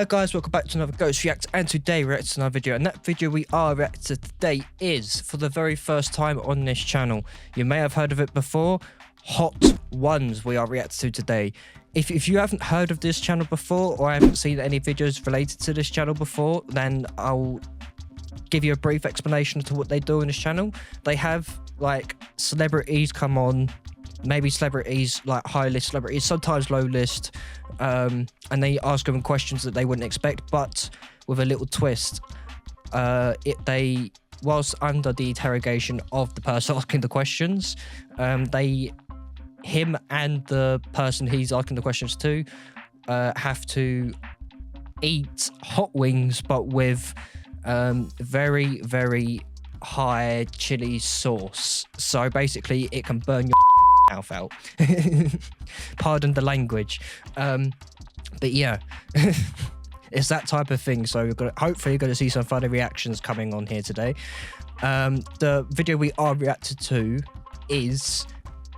guys, welcome back to another Ghost React, and today we're reacting to another video, and that video we are reacting to today is for the very first time on this channel. You may have heard of it before. Hot Ones we are reacting to today. If you haven't heard of this channel before, or haven't seen any videos related to this channel before, then I'll give you a brief explanation to what they do on this channel. They have like celebrities come on, maybe celebrities like high list celebrities, sometimes low list, and they ask them questions that they wouldn't expect, but with a little twist. They, whilst under the interrogation of the person asking the questions, him and the person he's asking the questions to have to eat hot wings, but with very, very high chili sauce. So basically it can burn your mouth out. Pardon the language. But yeah. It's that type of thing. So hopefully you're going to see some funny reactions coming on here today. The video we are reacted to is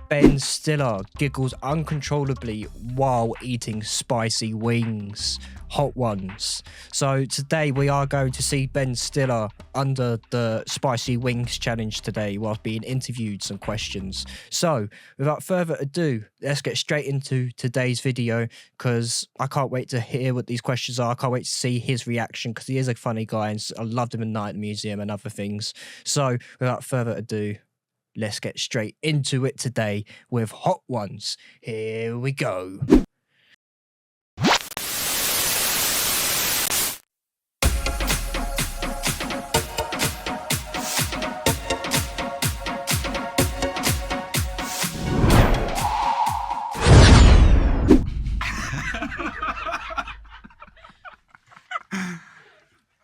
Ben Stiller giggles uncontrollably while eating spicy wings, hot ones. So today we are going to see Ben Stiller under the spicy wings challenge today whilst being interviewed some questions. So without further ado, let's get straight into today's video, because I can't wait to hear what these questions are. I can't wait to see his reaction, because he is a funny guy and I loved him in Night at the Museum and other things. So without further ado, let's get straight into it today with Hot Ones. Here we go.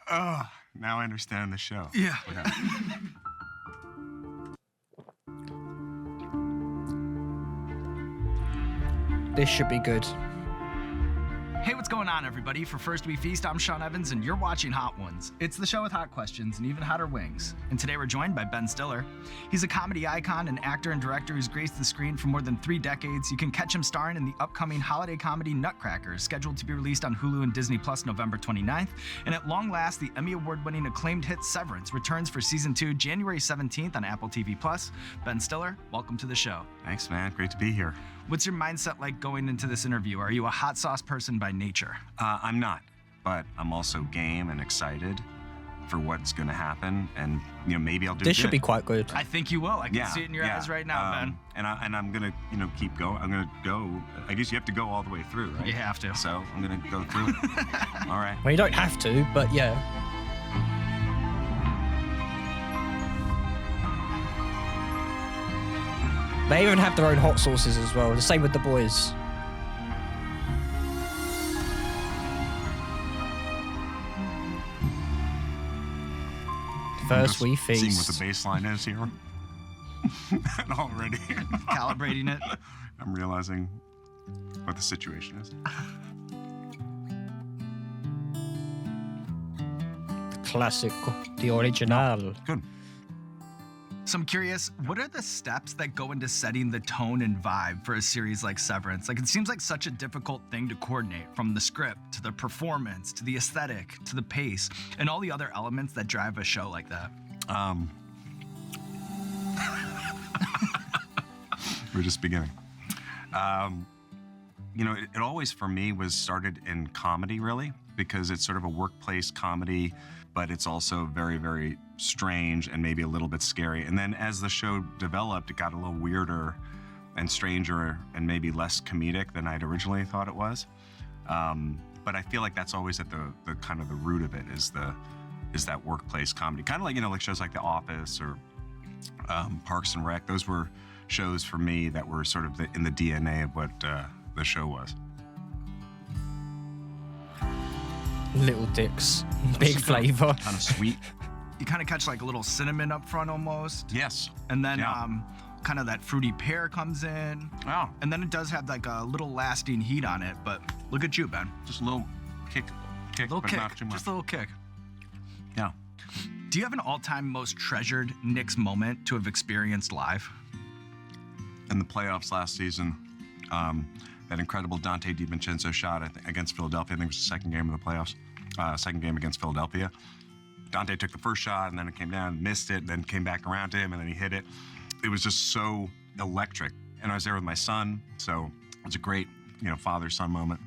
Oh, now I understand the show. Yeah. This should be good. Hey, what's going on, everybody? For First We Feast, I'm Sean Evans, and you're watching Hot Ones. It's the show with hot questions and even hotter wings. And today we're joined by Ben Stiller. He's a comedy icon, an actor and director who's graced the screen for more than 3 decades. You can catch him starring in the upcoming holiday comedy Nutcracker, scheduled to be released on Hulu and Disney Plus November 29th. And at long last, the Emmy Award-winning acclaimed hit Severance returns for Season 2 January 17th on Apple TV+. Ben Stiller, welcome to the show. Thanks, man. Great to be here. What's your mindset like going into this interview? Are you a hot sauce person by nature? I'm not, but I'm also game and excited for what's going to happen, and maybe I'll do. This good. should be quite good. I think you will. I can see it in your eyes right now, Ben. And I'm gonna keep going. I'm gonna go. I guess you have to go all the way through, right? You have to. So I'm gonna go through it. All right. Well, you don't have to, but yeah. They even have their own hot sauces as well. The same with the boys. First we feast. Seeing what the baseline is here. And already. Calibrating it. I'm realizing what the situation is. Classic, the original. Good. So I'm curious, what are the steps that go into setting the tone and vibe for a series like Severance? Like, it seems like such a difficult thing to coordinate, from the script to the performance to the aesthetic to the pace and all the other elements that drive a show like that. We're just beginning. It always for me was started in comedy, really, because it's sort of a workplace comedy, but it's also very, very strange and maybe a little bit scary. And then as the show developed, it got a little weirder and stranger and maybe less comedic than I'd originally thought it was. But I feel like that's always at the kind of the root of it is that workplace comedy. Kind of like, like shows like The Office or Parks and Rec. Those were shows for me that were sort of in the DNA of what the show was. Little dicks, big flavor. Kind of sweet. You kind of catch like a little cinnamon up front almost. Yes. And then kind of that fruity pear comes in. Oh. And then it does have like a little lasting heat on it, but look at you, Ben. Just a little kick, Little but kick, not too much. just a little kick. Yeah. Do you have an all-time most treasured Knicks moment to have experienced live? In the playoffs last season, that incredible Dante DiVincenzo shot against Philadelphia. I think it was the second game of the playoffs, second game against Philadelphia. Dante took the first shot, and then it came down, missed it, then came back around to him, and then he hit it. It was just so electric. And I was there with my son, so it was a great, father-son moment.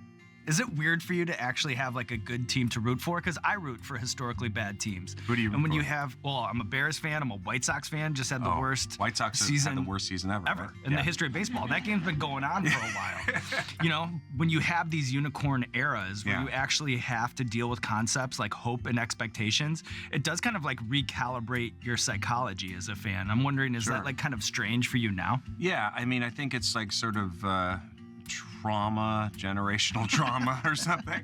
Is it weird for you to actually have like a good team to root for? Because I root for historically bad teams. Who do you root And when for? you have, I'm a Bears fan. I'm a White Sox fan. Just had the worst White Sox season had the worst season ever. Right? in the history of baseball. That game's been going on for a while. When you have these unicorn eras where you actually have to deal with concepts like hope and expectations, it does kind of like recalibrate your psychology as a fan. I'm wondering, is that like kind of strange for you now? Yeah, I mean, I think it's like sort of generational trauma or something.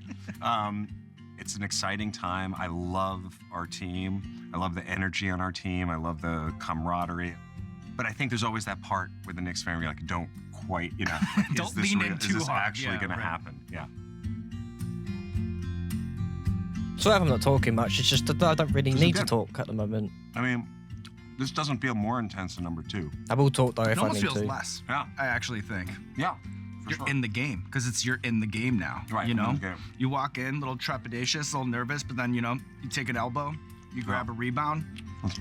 It's an exciting time. I love our team. I love the energy on our team. I love the camaraderie. But I think there's always that part with the Knicks fan where you're like, don't quite, Don't lean in too is this hard. actually going to happen? Yeah. So I'm not talking much. It's just that I don't really need to talk at the moment. I mean, this doesn't feel more intense than number 2. I will talk though if It I almost need feels to. less. Yeah. I actually think. Yeah. You're in the game because you're in the game now. Right, You I'm know, in the game. you walk in, a little trepidatious, a little nervous, but then you take an elbow, you grab a rebound,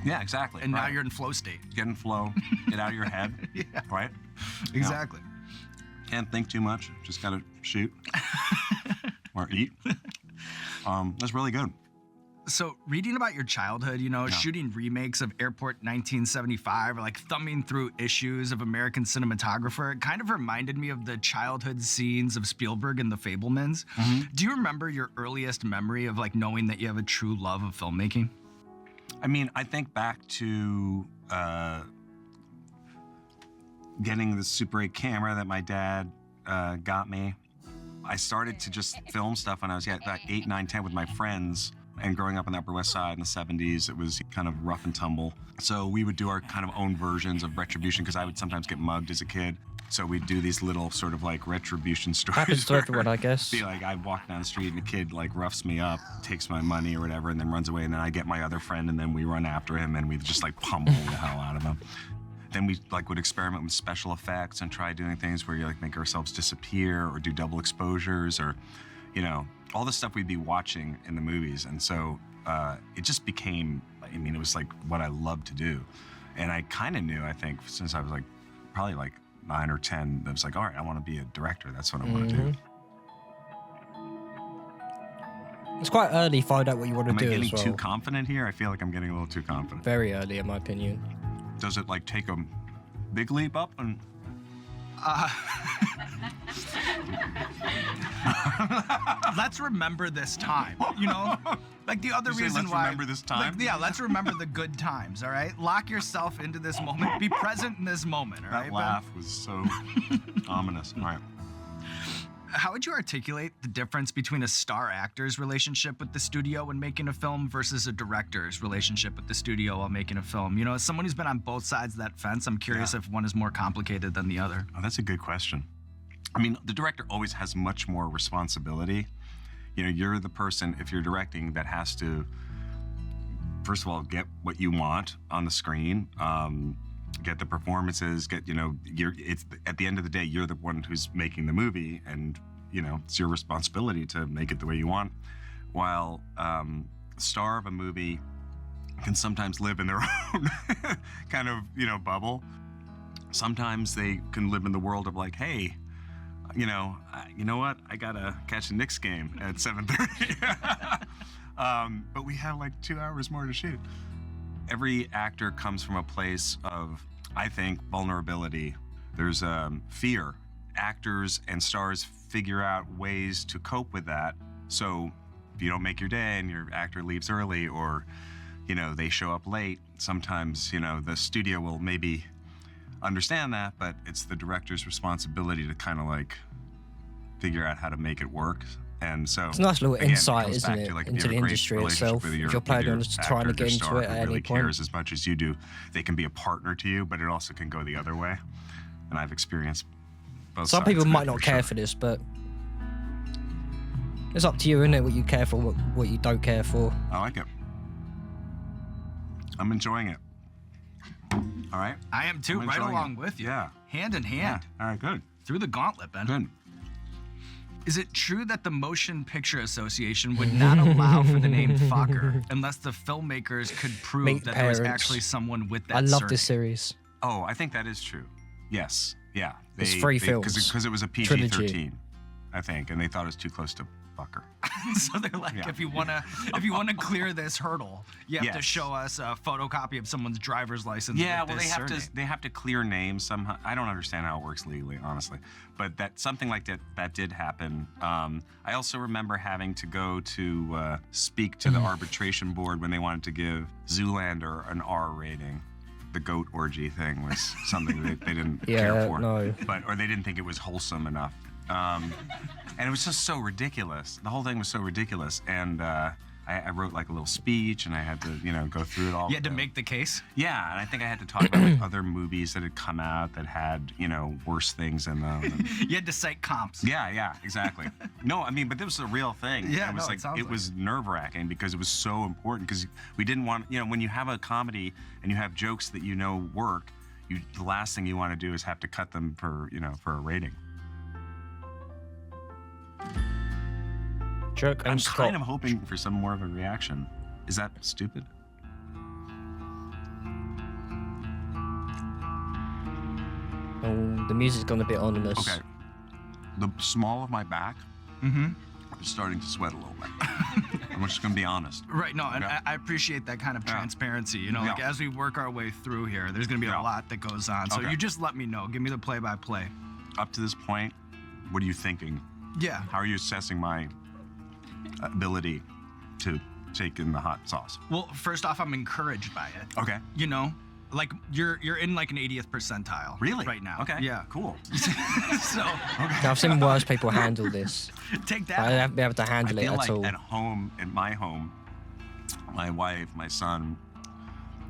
Yeah, exactly. and now right. you're in flow state. Get in flow, get out of your head, right? Exactly. Can't think too much, just gotta shoot or eat. That's really good. So, reading about your childhood, shooting remakes of Airport 1975 or like thumbing through issues of American Cinematographer, it kind of reminded me of the childhood scenes of Spielberg and The Fabelmans. Do you remember your earliest memory of like knowing that you have a true love of filmmaking? I mean, I think back to getting the Super 8 camera that my dad got me. I started to just film stuff when I was about 8, 9, 10 with my friends. And growing up on the Upper West Side in the 70s, it was kind of rough and tumble. So we would do our kind of own versions of Retribution because I would sometimes get mugged as a kid. So we'd do these little sort of like Retribution stories. Happens to where everyone, I guess. Be like, I walk down the street and a kid like roughs me up, takes my money or whatever, and then runs away. And then I get my other friend and then we run after him and we just like pummel the hell out of him. Then we like would experiment with special effects and try doing things where you like make ourselves disappear or do double exposures or, all the stuff we'd be watching in the movies. And so it just became, it was like what I loved to do. And I kind of knew, I think, since I was like probably like 9 or 10, I was like, all right, I want to be a director. That's what I want to do. It's quite early to find out what you want to Am I do getting as well. too confident here? I feel like I'm getting a little too confident. Very early, in my opinion. Does it like take a big leap up? And Let's remember this time, Like the other You say, reason let's why. remember this time? Let's remember the good times, all right? Lock yourself into this moment. Be present in this moment, all right? that Ben? laugh was so ominous. All right. How would you articulate the difference between a star actor's relationship with the studio when making a film versus a director's relationship with the studio while making a film? As someone who's been on both sides of that fence, I'm curious if one is more complicated than the other. Oh, that's a good question. I mean, the director always has much more responsibility. You're the person, if you're directing, that has to, first of all, get what you want on the screen, get the performances, it's at the end of the day, you're the one who's making the movie, and it's your responsibility to make it the way you want. While the star of a movie can sometimes live in their own kind of bubble. Sometimes they can live in the world of like, hey, you know what? I gotta catch the Knicks game at 7:30. But we have like 2 hours more to shoot. Every actor comes from a place of, I think, vulnerability. There's fear. Actors and stars figure out ways to cope with that. So if you don't make your day and your actor leaves early, or they show up late, sometimes the studio will maybe understand that, but it's the director's responsibility to kind of like figure out how to make it work. And so It's a nice little again, insight, comes isn't back it, to, like, if into you have the a great industry relationship itself. with If your- you're planning with on your just trying to actor, get your into star it who at any really point. cares as much as you do, they can be a partner to you, but it also can go the other way. And I've experienced both Some sides people of it, might not care sure. for this, but it's up to you, isn't it? What you care for, what you don't care for. I like it. I'm enjoying it. All right. I am too, I'm right enjoying along it. with you. Yeah. Hand in Yeah. hand. All right. Good. Through the gauntlet, Ben. Good. Is it true that the Motion Picture Association would not allow for the name fucker unless the filmmakers could prove Meet that there was parents. actually someone with that I love surname? this series. Oh, I think that is true. Yes. Yeah. It's 3 films. Because it was a PG-13, Trilogy. I think, and they thought it was too close to fucker. So they're like, Yeah. if you wanna clear this hurdle, you have to Yes. show us a photocopy of someone's driver's license. Yeah, with well, this surname. they have to clear names somehow. I don't understand how it works legally, honestly, but that something like that did happen. I also remember having to go to speak to the arbitration board when they wanted to give Zoolander an R rating. The goat orgy thing was something they didn't care for, no. or they didn't think it was wholesome enough. And it was just so ridiculous. The whole thing was so ridiculous, and I wrote like a little speech, and I had to, go through it all. You had to make the case. Yeah, and I think I had to talk about like other movies that had come out that had, worse things in them. And You had to cite comps. yeah, exactly. No, I mean, but this was a real thing. Yeah, it was no, it sounds it like was nerve-wracking because it was so important because we didn't want, when you have a comedy and you have jokes that work, the last thing you want to do is have to cut them for a rating. Jerk and I'm Scott. kind of hoping for some more of a reaction. Is that stupid? Oh, the music's gone a bit ominous. Okay. The small of my back is starting to sweat a little bit. I'm just gonna be honest. Right, no, and Okay. I appreciate that kind of Yeah. transparency. Like Yeah. as we work our way through here, there's gonna be Yeah. a lot that goes on. So Okay. you just let me know. Give me the play-by-play. Up to this point, what are you thinking? Yeah. How are you assessing my ability to take in the hot sauce? Well, first off, I'm encouraged by it. Okay. Like you're in like an 80th percentile. Really? Right now. Okay. Yeah. Cool. So Now, I've seen worse people handle this. take I that. haven't been able to I handle it feel at like all. at home, in my home, my wife, my son,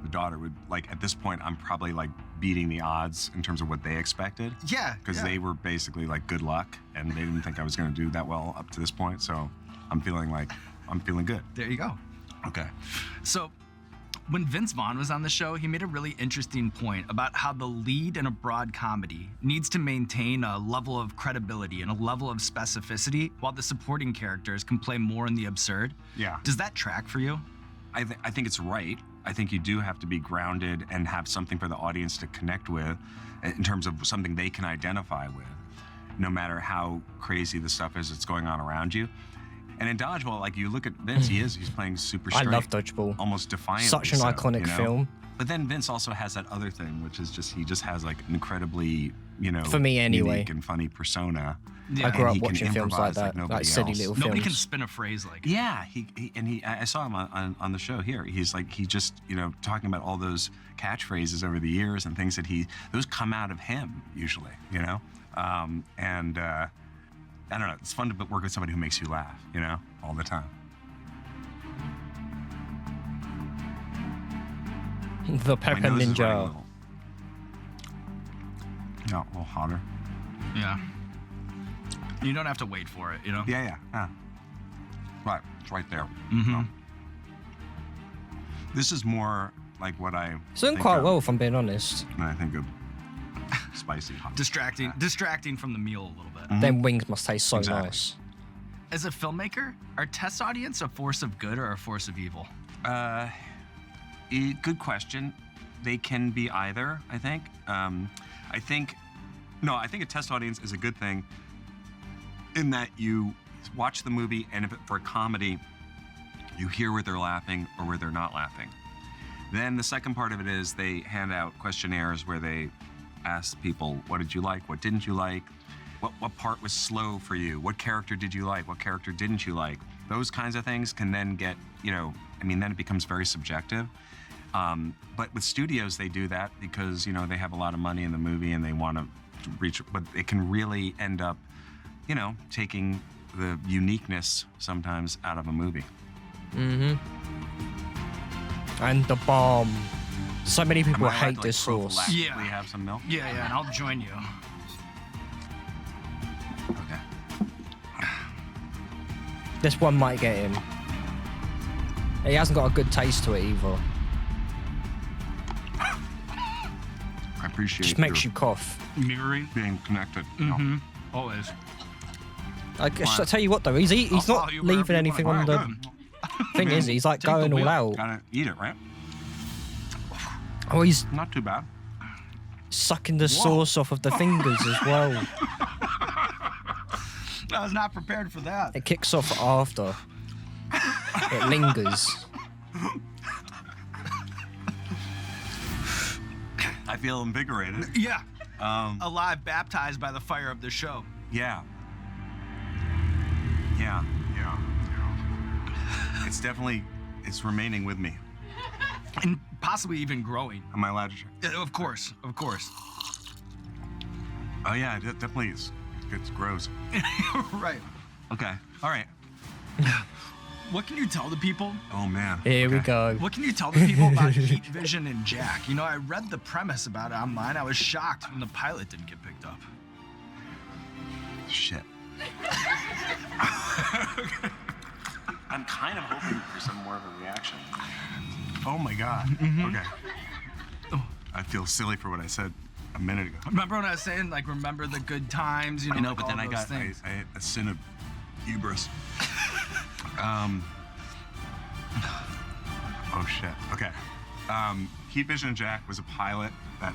the daughter would at this point, I'm probably beating the odds in terms of what they expected. Yeah. Because yeah. they were basically good luck, and they didn't think I was going to do that well up to this point. So I'm feeling good. There you go. Okay. So, when Vince Vaughn was on the show, he made a really interesting point about how the lead in a broad comedy needs to maintain a level of credibility and a level of specificity, while the supporting characters can play more in the absurd. Yeah. Does that track for you? I think it's right. I think you do have to be grounded and have something for the audience to connect with in terms of something they can identify with, no matter how crazy the stuff is that's going on around you. And in Dodgeball, you look at Vince, he's playing super I straight. love Dodgeball. Almost defiantly. Such an so, iconic film. But then Vince also has that other thing, which is he just has an incredibly, For me anyway. unique and funny persona. Yeah. I grew And up he can watching films like improvise like that, nobody silly else. little Nobody can films. spin a phrase like it. Yeah, I saw him on the show here. He's he just talking about all those catchphrases over the years and things that those come out of him usually, and I don't know. It's fun to work with somebody who makes you laugh, all the time. The My Pepper nose is running a Ninja. little- No, a little hotter. Yeah. You don't have to wait for it, Yeah. Right, it's right there. Mhm. This is more like what I. It's doing think quite of well, if I'm being honest. when I think of spicy hot. Distracting from the meal a little bit. Them wings must taste so Exactly. nice. As a filmmaker, are test audience a force of good or a force of evil? Good question. They can be either, I think. I think a test audience is a good thing in that you watch the movie, and if for a comedy, you hear where they're laughing or where they're not laughing. Then the second part of it is they hand out questionnaires where they ask people, what did you like? What didn't you like? What part was slow for you? What character did you like? What character didn't you like? Those kinds of things can then get, then it becomes very subjective. But with studios, they do that because, they have a lot of money in the movie and they want to reach, but it can really end up, taking the uniqueness sometimes out of a movie. And the bomb. So many people Am I allowed hate to, this sauce. prophylactically Yeah. have some milk? Yeah, and I'll join you. Okay. This one might get him. He hasn't got a good taste to it either. I appreciate Just makes your you cough. Mirroring. being connected. Mm-hmm. Always. I tell you what though, he's I'll not follow you wherever leaving you anything want. on the thing, is he? He's like Take the going all wheel. out. Gotta eat it, right? Oh, he's Not too bad. sucking the sauce off of the fingers as well. I was not prepared for that. It kicks off after. It lingers. I feel invigorated. Yeah. Alive, baptized by the fire of the show. Yeah. Yeah. It's definitely, it's remaining with me. And possibly even growing. Am I allowed to try? Yeah, of course. Oh yeah, it definitely is. It grows. Right. Okay. All right. What can you tell the people? Oh man. Here we Okay. go. What can you tell the people about Heat Vision and Jack? You know, I read the premise about it online. I was shocked when the pilot didn't get picked up. Shit. I'm kind of hoping for some more of a reaction. Oh my god. Okay. I feel silly for what I said a minute ago. Remember when I was saying, like, remember the good times? You know, I know, like but then all I those got things. I had a sin of hubris. Oh shit. Okay. Heat Vision and Jack was a pilot that.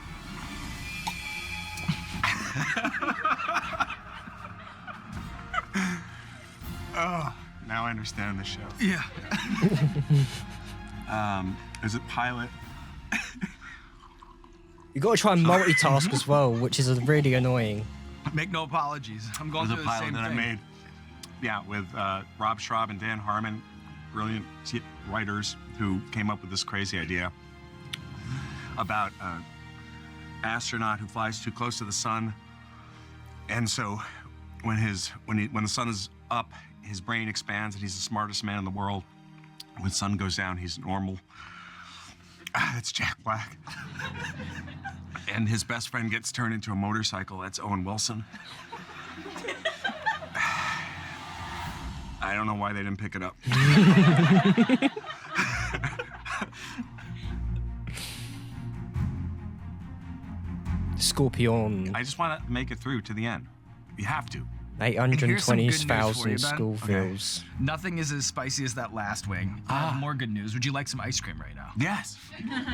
Oh, now I understand the show. Yeah. Is it pilot? You got to try and multitask as well, which is really annoying. Make no apologies. I'm going Was a through the pilot same that thing. I made. Yeah, with Rob Schraub and Dan Harmon, brilliant writers who came up with this crazy idea about an astronaut who flies too close to the sun, and so when the sun is up, his brain expands and he's the smartest man in the world. When the sun goes down, he's normal. That's Jack Black. And his best friend gets turned into a motorcycle. That's Owen Wilson. I don't know why they didn't pick it up. Scorpion, I just want to make it through to the end. You have to. Here's some good news for you, 820,000 Ben. Schofields. Nothing is as spicy as that last wing. I have more good news. Would you like some ice cream right now? Yes.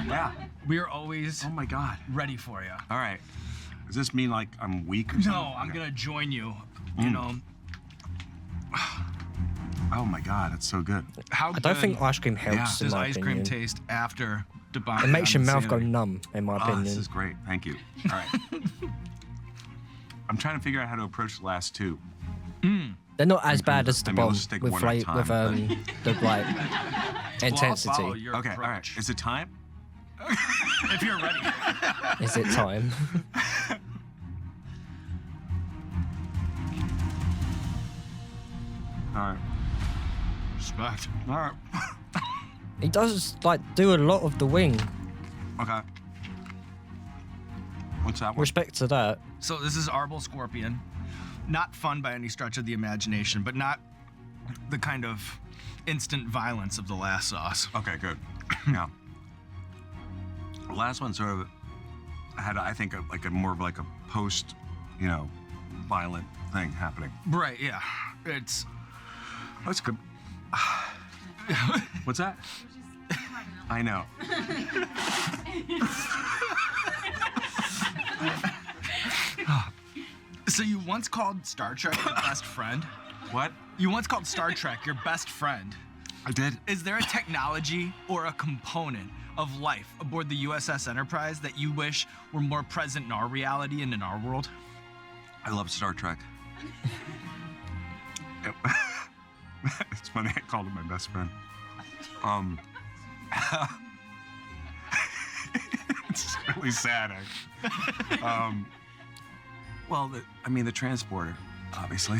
Yeah. We are always Oh my God. ready for you. All right. Does this mean like I'm weak or something? No, I'm Okay. gonna join you. You know, Oh my God, it's so good. how I don't think good ice cream helps, in does my ice opinion. cream taste after Debonnaire It makes your on the mouth go scenery? numb, in my Oh, opinion. this is great. Thank you. All right. I'm trying to figure out how to approach the last two. They're not as bad as the I mean, bomb let's take with one at a with time, the like Well, I'll intensity. follow your Okay. All right. approach. Is it time? If you're ready. Is it time? All right. Respect. All right. He does like do a lot of the wing. Okay. What's that one? Respect to that. So this is Arbol Scorpion. Not fun by any stretch of the imagination, but not the kind of instant violence of the last sauce. Okay, good. Yeah. The last one sort of had, I think, like a more of like a post, violent thing happening. Right, yeah. It's That's good. What's that? I know. so you once called Star Trek your best friend? What? You once called Star Trek your best friend. I did. Is there a technology or a component of life aboard the USS Enterprise that you wish were more present in our reality and in our world? I love Star Trek. It's funny, I called him my best friend. It's really sad, actually. Well, the transporter, obviously.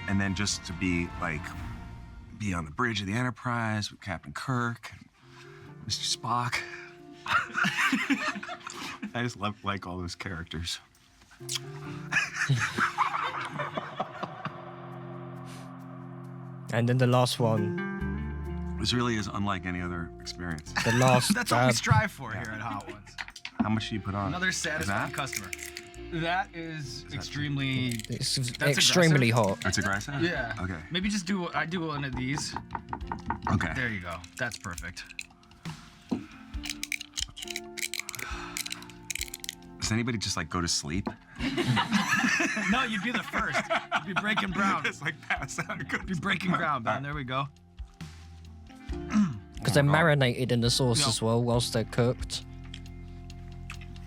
And then just to be on the bridge of the Enterprise with Captain Kirk and Mr. Spock. I just like all those characters. And then the last one, This really is unlike any other experience. the last That's what we strive for here at Hot Ones. How much do you put on? Another Is satisfied that? customer. That is extremely. It's That's extremely aggressive. hot. That's aggressive? Yeah. Okay. Maybe just I do one of these. Okay. There you go. That's perfect. Does anybody just like go to sleep? No, you'd be the first. You'd be breaking ground. Just like pass out. You'd be breaking ground, man. There we go. Because they're marinated in the sauce Yeah. as well whilst they're cooked.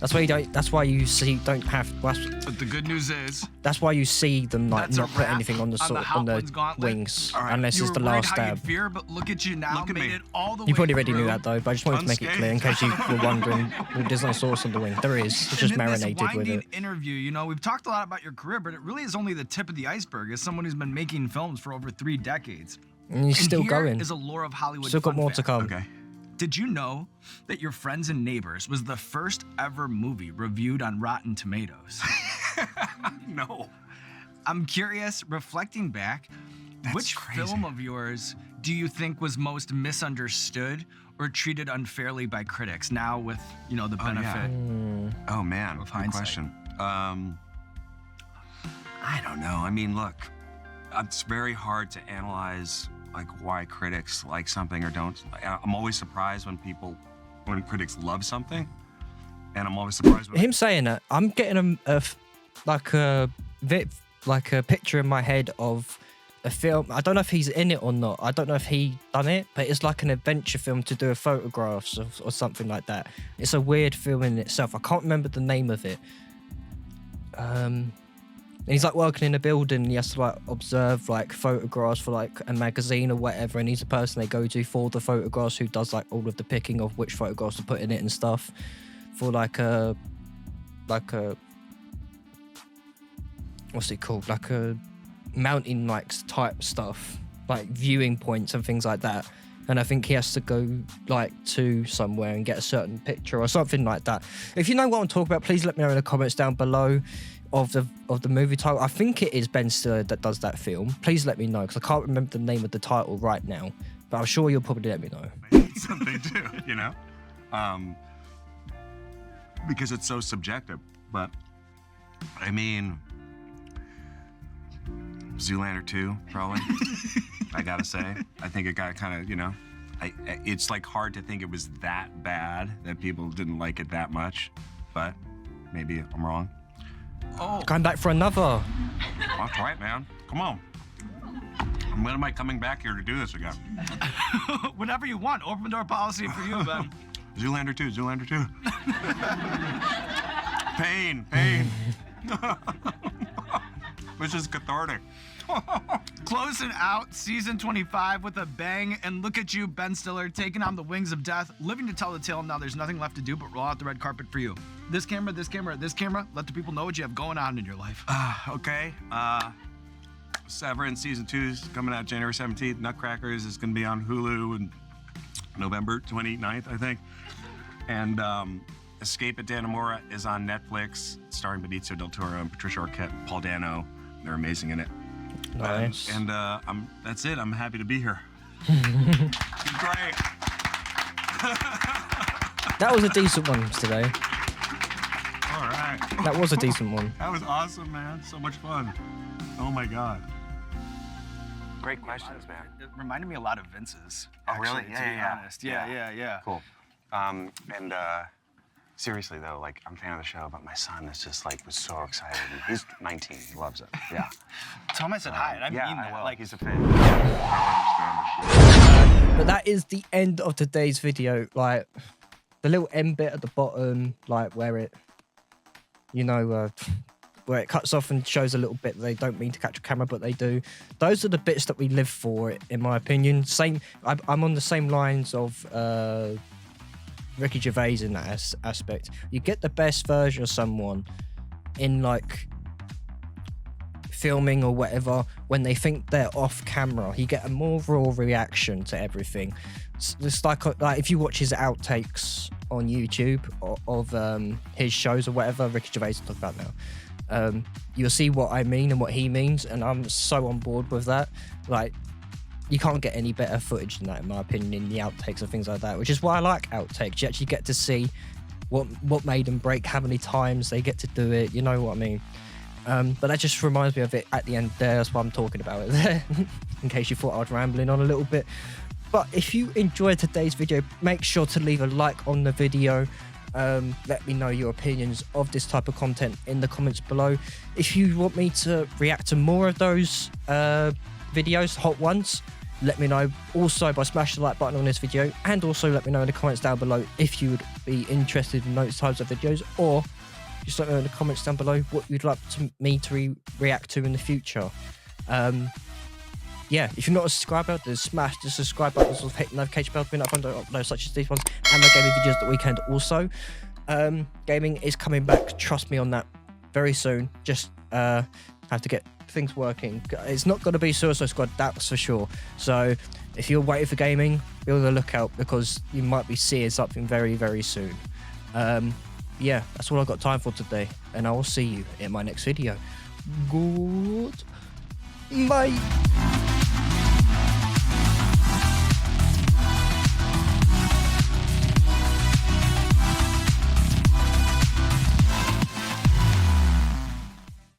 That's why you don't. That's why you see don't have. But the good news is, That's why you see them like That's a not put wrap anything on the on the salt Hot on the Ones gauntlet. wings All right. unless you it's were the worried last how stab. you'd fear, but look at you now. Look at made me. it all the way You probably already knew through. that though, but I just wanted to make it clear in case you were wondering. Well, there's no sauce on the wing. There is. It's And just in marinated this with winding it. interview, you know, we've talked a lot about your career, but it really is only the tip of the iceberg. As someone who's been making films for over 3 decades, And you're still here going. is a lore of Hollywood. Still got fun more to fact. come. Okay. Did you know that Your Friends and Neighbors was the first ever movie reviewed on Rotten Tomatoes? No. I'm curious, reflecting back, That's which crazy. film of yours do you think was most misunderstood or treated unfairly by critics? Now with, you know, the Oh, yeah. benefit. Oh man, Of good hindsight. question. I don't know. I mean, look, it's very hard to analyze like why critics like something or don't. I'm always surprised when critics love something, and I'm always surprised when Him saying that, I'm getting like a picture in my head of a film. I don't know if he's in it or not. I don't know if he done it, but it's like an adventure film to do with photographs or something like that. It's a weird film in itself. I can't remember the name of it. And he's like working in a building and he has to like observe like photographs for like a magazine or whatever, and he's the person they go to for the photographs who does like all of the picking of which photographs to put in it and stuff for like a what's it called, like a mountain like type stuff, like viewing points and things like that. And I think he has to go like to somewhere and get a certain picture or something like that. If you know what I'm talking about, please let me know in the comments down below of the movie title. I think it is Ben Stiller that does that film. Please let me know because I can't remember the name of the title right now, but I'm sure you'll probably let me know. something too, you know, because it's so subjective. But I mean, Zoolander 2, probably. I gotta say, I think it got kind of, you know, it's like hard to think it was that bad that people didn't like it that much, but maybe I'm wrong. Oh, Going back for another. That's right, man. Come on. When am I coming back here to do this again? whenever you want. Open door policy for you, Ben. Zoolander 2, Zoolander 2. Pain. Which is cathartic. Closing out season 25 with a bang, and look at you, Ben Stiller, taking on the wings of death, living to tell the tale. Now there's nothing left to do but roll out the red carpet for you. This camera, this camera, this camera. Let the people know what you have going on in your life. Okay. Severance season 2 is coming out January 17th. Nutcrackers is going to be on Hulu and November 29th, I think. And Escape at Dannemora is on Netflix, starring Benicio del Toro and Patricia Arquette, Paul Dano. They're amazing in it. Nice. And that's it. I'm happy to be here. Great. That was a decent one today. All right. That was a decent one. That was awesome, man. So much fun. Oh my God. Great questions, man. It reminded me a lot of Vince's. Oh, really? actually, Yeah, to be yeah, honest. yeah. Yeah. Cool. Seriously though, like I'm a fan of the show, but my son is just like was so excited. He's 19, he loves it. Yeah. Tell him I said hi, and I mean that. Well, Like, he's a fan. But that is the end of today's video. Like the little end bit at the bottom, like where it, you know, where it cuts off and shows a little bit. They don't mean to catch a camera, but they do. Those are the bits that we live for, in my opinion. I'm on the same lines of Ricky Gervais in that aspect. You get the best version of someone in like filming or whatever when they think they're off camera. You get a more raw reaction to everything. It's like if you watch his outtakes on YouTube of his shows or whatever, Ricky Gervais is talking about now. You'll see what I mean and what he means, and I'm so on board with that. Like, you can't get any better footage than that, in my opinion, in the outtakes and things like that, which is why I like outtakes. You actually get to see what made them break, how many times they get to do it, you know what I mean. But that just reminds me of it at the end there. That's why I'm talking about it there, in case you thought I was rambling on a little bit. But if you enjoyed today's video, make sure to leave a like on the video. Let me know your opinions of this type of content in the comments below. If you want me to react to more of those videos, hot ones, let me know also by smashing the like button on this video, and also let me know in the comments down below if you would be interested in those types of videos, or just let me know in the comments down below what you'd like me to react to in the future. Yeah, if you're not a subscriber, then smash the subscribe button, also hit the notification bell to be notified of uploads such as these ones and my gaming videos the weekend also. Gaming is coming back, trust me on that, very soon. Just have to get things working. It's not going to be Suicide Squad, that's for sure. So if you're waiting for gaming, be on the lookout, because you might be seeing something very, very soon. Yeah, that's all I've got time for today, and I will see you in my next video. Good. Bye.